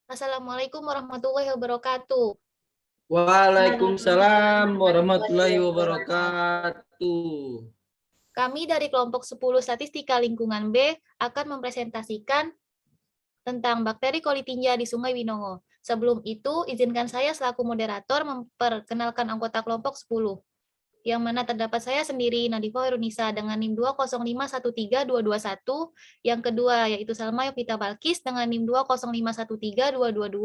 Assalamualaikum warahmatullahi wabarakatuh. Waalaikumsalam warahmatullahi wabarakatuh. Kami dari kelompok 10 Statistika Lingkungan B akan mempresentasikan tentang bakteri kolitinja di Sungai Winongo. Sebelum itu, izinkan saya selaku moderator memperkenalkan anggota kelompok 10, yang mana terdapat saya sendiri, Nadifa Herunisa, dengan NIM 205132221, yang kedua yaitu Salma Yovita Balkis dengan NIM 205132222,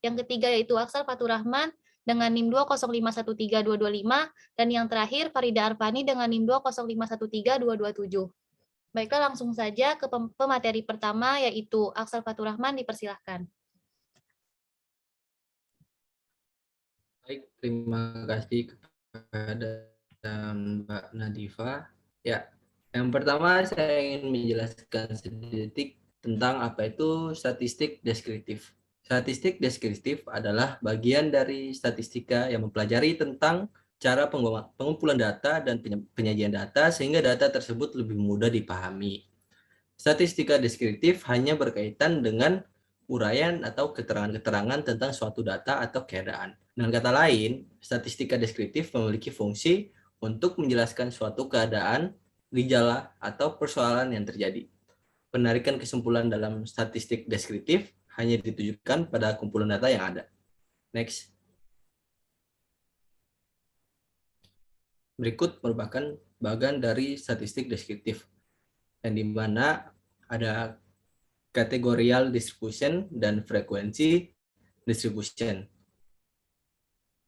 yang ketiga yaitu Aksal Faturrahman dengan NIM 205132225, dan yang terakhir Farida Arfani dengan NIM 205132227. Baiklah, langsung saja ke pemateri pertama, yaitu Aksal Faturrahman, dipersilahkan. Baik, terima kasih kepada Mbak Nadifa. Ya, yang pertama saya ingin menjelaskan sedikit tentang apa itu statistik deskriptif. Statistik deskriptif adalah bagian dari statistika yang mempelajari tentang cara pengumpulan data dan penyajian data sehingga data tersebut lebih mudah dipahami. Statistika deskriptif hanya berkaitan dengan uraian atau keterangan-keterangan tentang suatu data atau keadaan. Dengan kata lain, statistika deskriptif memiliki fungsi untuk menjelaskan suatu keadaan, gejala, atau persoalan yang terjadi. Penarikan kesimpulan dalam statistik deskriptif hanya ditujukan pada kumpulan data yang ada. Next. Berikut merupakan bagian dari statistik deskriptif, yang dimana ada kategorial distribution dan frekuensi distribution.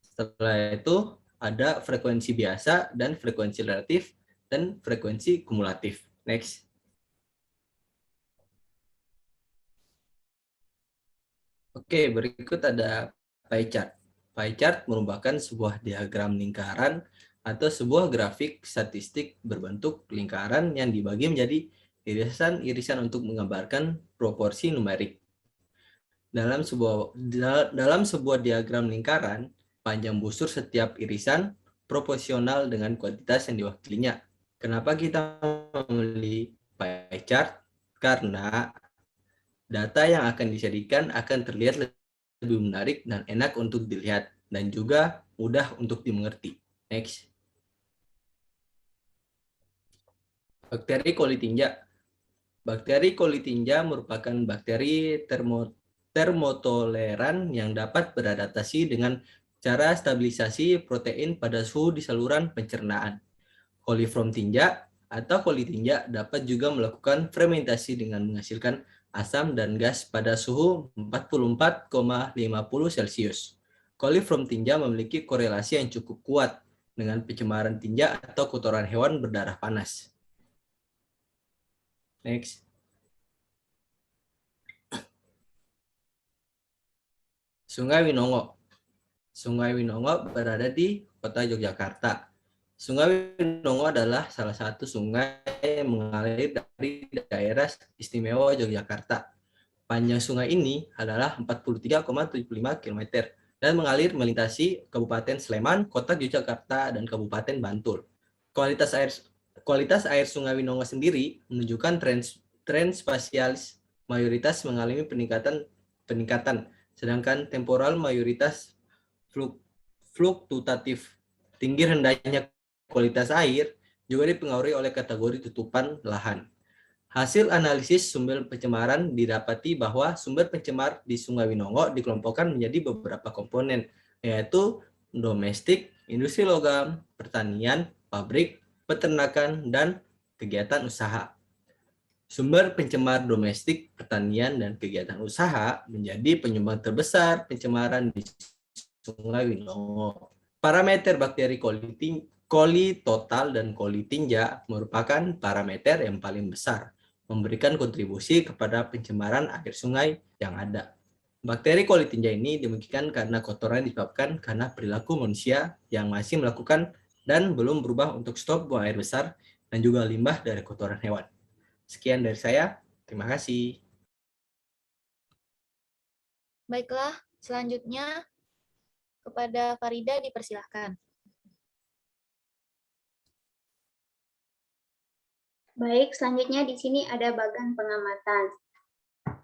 Setelah itu ada frekuensi biasa dan frekuensi relatif dan frekuensi kumulatif. Next. Oke, berikut ada pie chart. Pie chart merupakan sebuah diagram lingkaran atau sebuah grafik statistik berbentuk lingkaran yang dibagi menjadi irisan-irisan untuk menggambarkan proporsi numerik. Dalam sebuah diagram lingkaran, panjang busur setiap irisan proporsional dengan kuantitas yang diwakilinya. Kenapa kita memilih pie chart? Karena data yang akan disajikan akan terlihat lebih menarik dan enak untuk dilihat, dan juga mudah untuk dimengerti. Next. Bakteri kolitinja. Bakteri kolitinja merupakan bakteri termotoleran yang dapat beradaptasi dengan cara stabilisasi protein pada suhu di saluran pencernaan. Coliform tinja atau kolitinja dapat juga melakukan fermentasi dengan menghasilkan asam dan gas pada suhu 44,50 Celcius. Coliform tinja memiliki korelasi yang cukup kuat dengan pencemaran tinja atau kotoran hewan berdarah panas. Next. Sungai Winongo. Sungai Winongo berada di kota Yogyakarta. Sungai Winongo adalah salah satu sungai yang mengalir dari daerah istimewa Yogyakarta. Panjang sungai ini adalah 43,75 km dan mengalir melintasi Kabupaten Sleman, Kota Yogyakarta, dan Kabupaten Bantul. Kualitas air Sungai Winongo sendiri menunjukkan tren spasialis mayoritas mengalami peningkatan, sedangkan temporal mayoritas fluktuatif. Tinggi rendahnya kualitas air juga dipengaruhi oleh kategori tutupan lahan. Hasil analisis sumber pencemaran didapati bahwa sumber pencemar di Sungai Winongo dikelompokkan menjadi beberapa komponen, yaitu domestik, industri logam, pertanian, pabrik, peternakan, dan kegiatan usaha. Sumber pencemar domestik, pertanian, dan kegiatan usaha menjadi penyumbang terbesar pencemaran di Sungai Winongo. Parameter bakteri coli total dan coli tinja merupakan parameter yang paling besar, memberikan kontribusi kepada pencemaran air sungai yang ada. Bakteri coli tinja ini dimungkinkan karena kotoran disebabkan karena perilaku manusia yang masih melakukan dan belum berubah untuk stop buang air besar dan juga limbah dari kotoran hewan. Sekian dari saya, terima kasih. Baiklah, selanjutnya kepada Farida, dipersilahkan. Baik, selanjutnya di sini ada bagan pengamatan.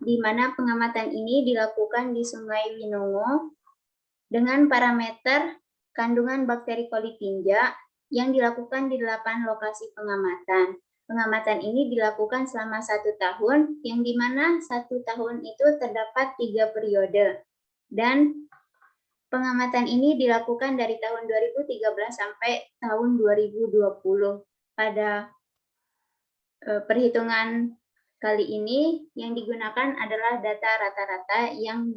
di mana pengamatan ini dilakukan di Sungai Winongo dengan parameter kandungan bakteri coli tinja yang dilakukan di 8 lokasi pengamatan. Pengamatan ini dilakukan selama 1 tahun, yang dimana 1 tahun itu terdapat 3 periode. Dan pengamatan ini dilakukan dari tahun 2013 sampai tahun 2020. Pada perhitungan kali ini yang digunakan adalah data rata-rata yang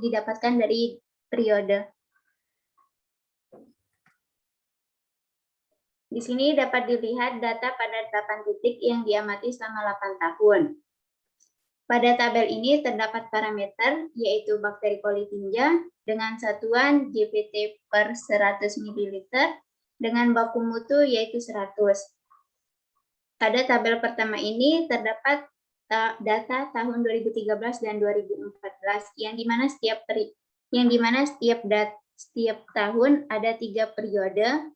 didapatkan dari periode. Di sini dapat dilihat data pada 8 titik yang diamati selama 8 tahun. Pada tabel ini terdapat parameter, yaitu bakteri coli tinja dengan satuan GPT per 100 ml dengan baku mutu yaitu 100. Pada tabel pertama ini terdapat data tahun 2013 dan 2014 yang dimana setiap tahun ada 3 periode,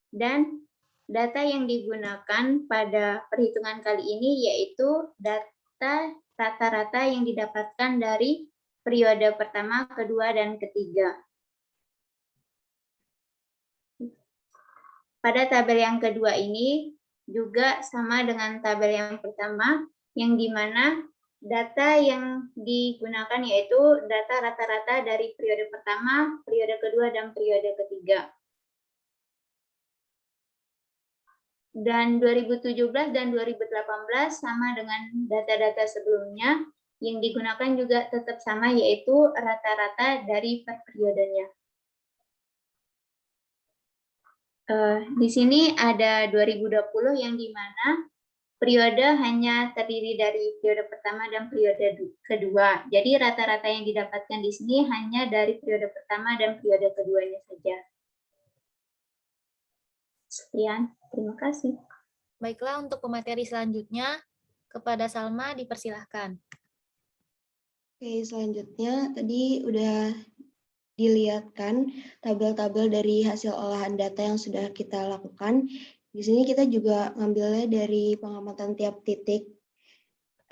dan data yang digunakan pada perhitungan kali ini yaitu data rata-rata yang didapatkan dari periode pertama, kedua, dan ketiga. Pada tabel yang kedua ini juga sama dengan tabel yang pertama, yang dimana data yang digunakan yaitu data rata-rata dari periode pertama, periode kedua, dan periode ketiga. Dan 2017 dan 2018 sama dengan data-data sebelumnya, yang digunakan juga tetap sama yaitu rata-rata dari per periodenya. Di sini ada 2020 yang dimana periode hanya terdiri dari periode pertama dan periode kedua. Jadi rata-rata yang didapatkan di sini hanya dari periode pertama dan periode keduanya saja. Sekian, terima kasih. Baiklah, untuk pemateri selanjutnya, kepada Salma dipersilahkan. Oke, selanjutnya tadi udah dilihatkan tabel-tabel dari hasil olahan data yang sudah kita lakukan. Di sini kita juga ngambilnya dari pengamatan tiap titik,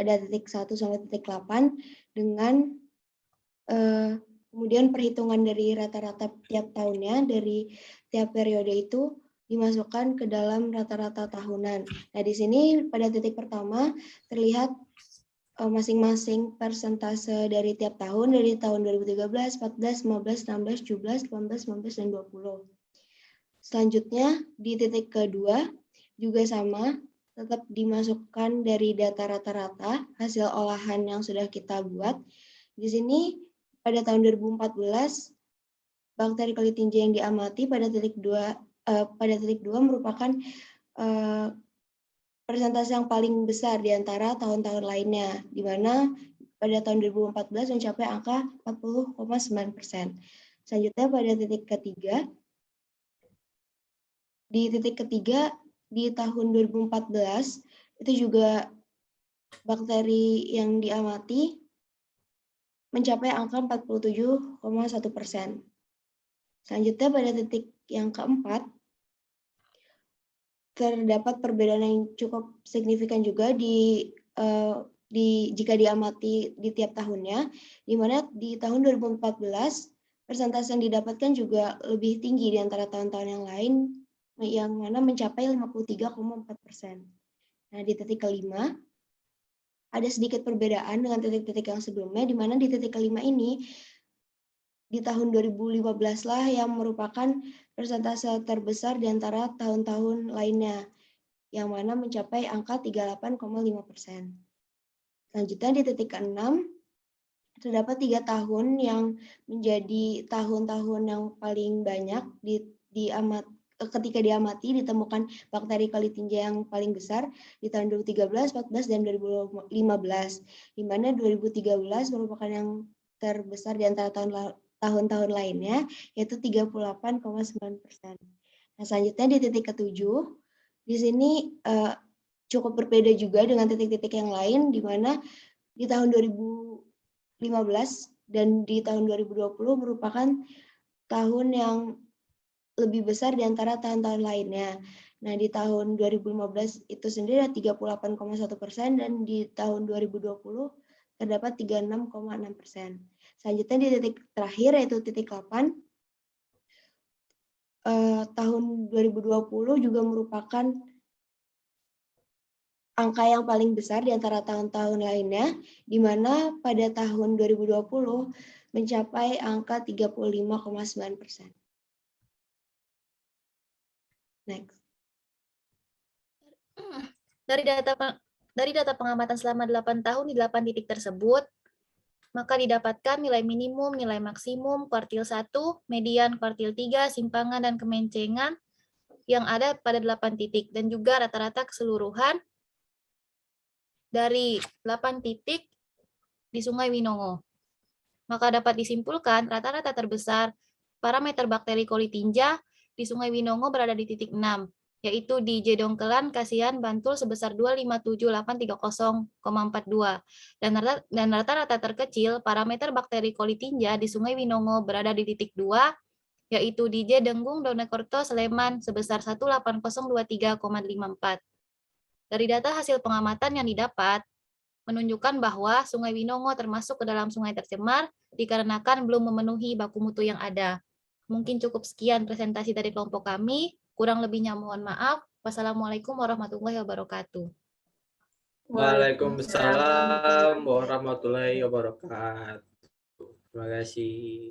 ada titik 1 sampai titik 8, dengan kemudian perhitungan dari rata-rata tiap tahunnya, dari tiap periode itu dimasukkan ke dalam rata-rata tahunan. Nah, di sini pada titik pertama terlihat masing-masing persentase dari tiap tahun, dari tahun 2013, 14, 15, 16, 17, 18, 19, dan 20. Selanjutnya, di titik kedua juga sama, tetap dimasukkan dari data rata-rata hasil olahan yang sudah kita buat. Di sini pada tahun 2014, bakteri coli tinja yang diamati pada titik 2 merupakan persentase yang paling besar di antara tahun-tahun lainnya, di mana pada tahun 2014 mencapai angka 40,9%. Selanjutnya pada titik ketiga, di tahun 2014 itu juga bakteri yang diamati mencapai angka 47,1%. Selanjutnya pada titik yang keempat, terdapat perbedaan yang cukup signifikan juga jika diamati di tiap tahunnya, di mana di tahun 2014 persentase yang didapatkan juga lebih tinggi di antara tahun-tahun yang lain, yang mana mencapai 53,4%. Nah, di titik kelima ada sedikit perbedaan dengan titik-titik yang sebelumnya, di mana di titik kelima ini di tahun 2015 lah yang merupakan persentase terbesar di antara tahun-tahun lainnya, yang mana mencapai angka 38,5%. Selanjutnya di titik ke-6, terdapat 3 tahun yang menjadi tahun-tahun yang paling banyak ketika diamati ditemukan bakteri coli tinja yang paling besar di tahun 2013, 14, dan 2015, di mana 2013 merupakan yang terbesar di antara tahun-tahun lainnya, yaitu 38,9%. Nah, selanjutnya di titik ke-7, di sini cukup berbeda juga dengan titik-titik yang lain, di mana di tahun 2015 dan di tahun 2020 merupakan tahun yang lebih besar di antara tahun-tahun lainnya. Nah, di tahun 2015 itu sendiri 38,1%, dan di tahun 2020 terdapat 36,6%. Selanjutnya di titik terakhir yaitu titik 8, tahun 2020 juga merupakan angka yang paling besar di antara tahun-tahun lainnya, di mana pada tahun 2020 mencapai angka 35,9%. Next. Dari data pengamatan selama 8 tahun di 8 titik tersebut, maka didapatkan nilai minimum, nilai maksimum, kuartil 1, median, kuartil 3, simpangan, dan kemencengan yang ada pada 8 titik, dan juga rata-rata keseluruhan dari 8 titik di Sungai Winongo. Maka dapat disimpulkan rata-rata terbesar parameter bakteri coli tinja di Sungai Winongo berada di titik 6, yaitu di Jedongkelan, Kasihan, Bantul sebesar 257.830,42. Dan rata-rata terkecil parameter bakteri coli tinja di Sungai Winongo berada di titik 2, yaitu di Jedenggung, Donekorto, Sleman sebesar 18023,54. Dari data hasil pengamatan yang didapat, menunjukkan bahwa Sungai Winongo termasuk ke dalam sungai tercemar dikarenakan belum memenuhi baku mutu yang ada. Mungkin cukup sekian presentasi dari kelompok kami. Kurang lebihnya mohon maaf. Wassalamualaikum warahmatullahi wabarakatuh. Waalaikumsalam warahmatullahi wabarakatuh. Terima kasih.